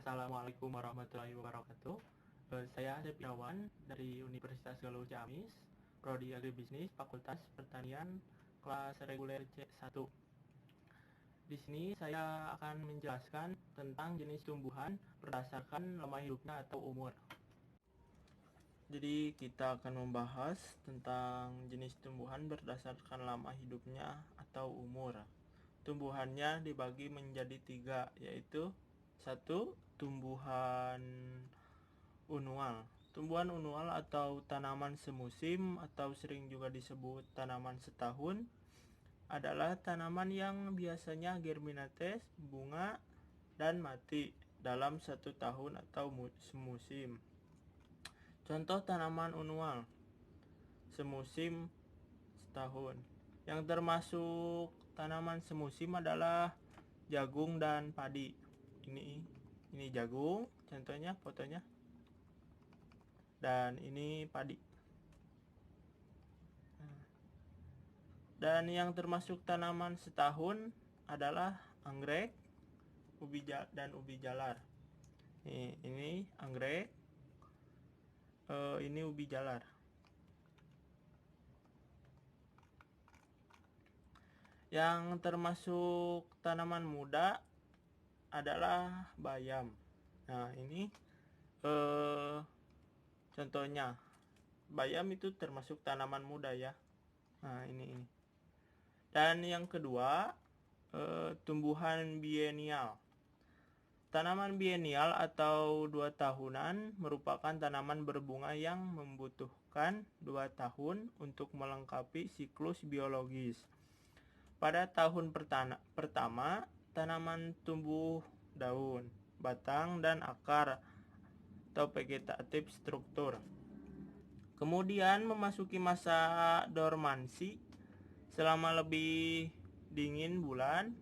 Assalamualaikum warahmatullahi wabarakatuh. Saya Septiawan dari Universitas Galuh Ciamis, Prodi Agribisnis, Fakultas Pertanian, kelas reguler C1. Di sini saya akan menjelaskan tentang jenis tumbuhan berdasarkan lama hidupnya atau umur. Jadi kita akan membahas tentang jenis tumbuhan berdasarkan lama hidupnya atau umur. Tumbuhannya dibagi menjadi 3, yaitu 1. Tumbuhan unnual. Tumbuhan unnual atau tanaman semusim atau sering juga disebut tanaman setahun adalah tanaman yang biasanya germinates, bunga, dan mati dalam 1 tahun atau semusim. Contoh tanaman unnual semusim setahun. Yang termasuk tanaman semusim adalah jagung dan padi. Ini jagung, contohnya fotonya. Dan ini padi. Dan yang termasuk tanaman setahun adalah anggrek, dan ubi jalar. Ini anggrek, ini ubi jalar. Yang termasuk tanaman muda adalah bayam. Nah, ini contohnya. Bayam itu termasuk tanaman muda ya. Nah, ini. Dan yang kedua, tumbuhan bienial. Tanaman bienial atau 2 tahunan merupakan tanaman berbunga yang membutuhkan 2 tahun untuk melengkapi siklus biologis. Pada tahun pertama, tanaman tumbuh daun, batang, dan akar atau vegetatif struktur. Kemudian memasuki masa dormansi selama lebih dingin bulan.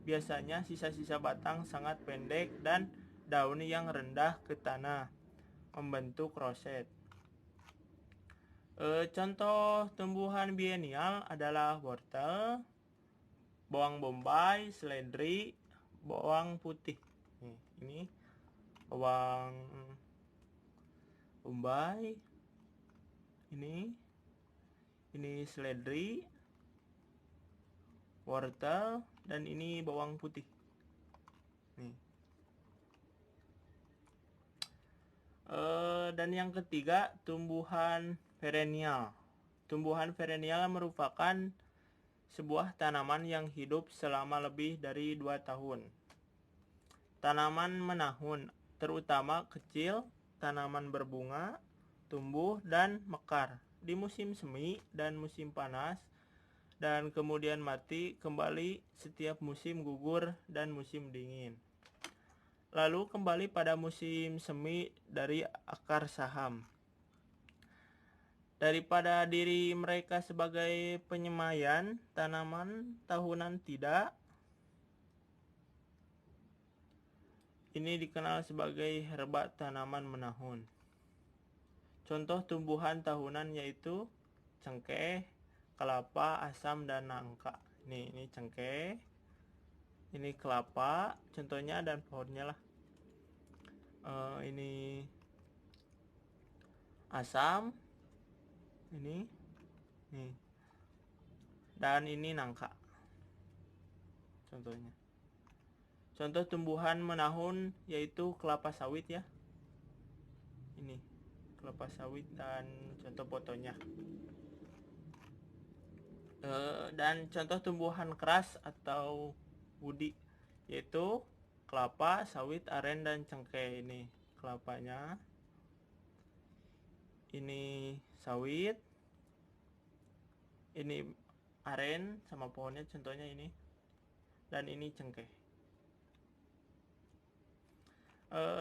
Biasanya sisa-sisa batang sangat pendek dan daun yang rendah ke tanah membentuk roset. Contoh tumbuhan bienial adalah wortel, bawang bombay, seledri, bawang putih. Ini bawang bombay. Ini seledri, wortel, dan ini bawang putih. Dan yang ketiga, tumbuhan perennial. Tumbuhan perennial merupakan sebuah tanaman yang hidup selama lebih dari 2 tahun. Tanaman menahun, terutama kecil, tanaman berbunga, tumbuh dan mekar di musim semi dan musim panas, dan kemudian mati kembali setiap musim gugur dan musim dingin. Lalu kembali pada musim semi dari akar saham. Daripada diri mereka sebagai penyemaian tanaman tahunan tidak, ini dikenal sebagai herba tanaman menahun. Contoh tumbuhan tahunan yaitu cengkeh, kelapa, asam, dan nangka. Ini cengkeh, ini kelapa, contohnya, dan pohonnya lah. Ini asam, ini, dan ini nangka, contohnya. Contoh tumbuhan menahun yaitu kelapa sawit ya. Ini kelapa sawit dan contoh fotonya. Dan contoh tumbuhan keras atau woody yaitu kelapa, sawit, aren, dan cengkeh. Ini kelapanya, ini sawit, ini aren sama pohonnya, contohnya ini, dan ini cengkeh.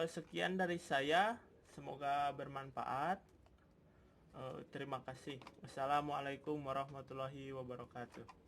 Sekian dari saya, semoga bermanfaat. Terima kasih. Wassalamualaikum warahmatullahi wabarakatuh.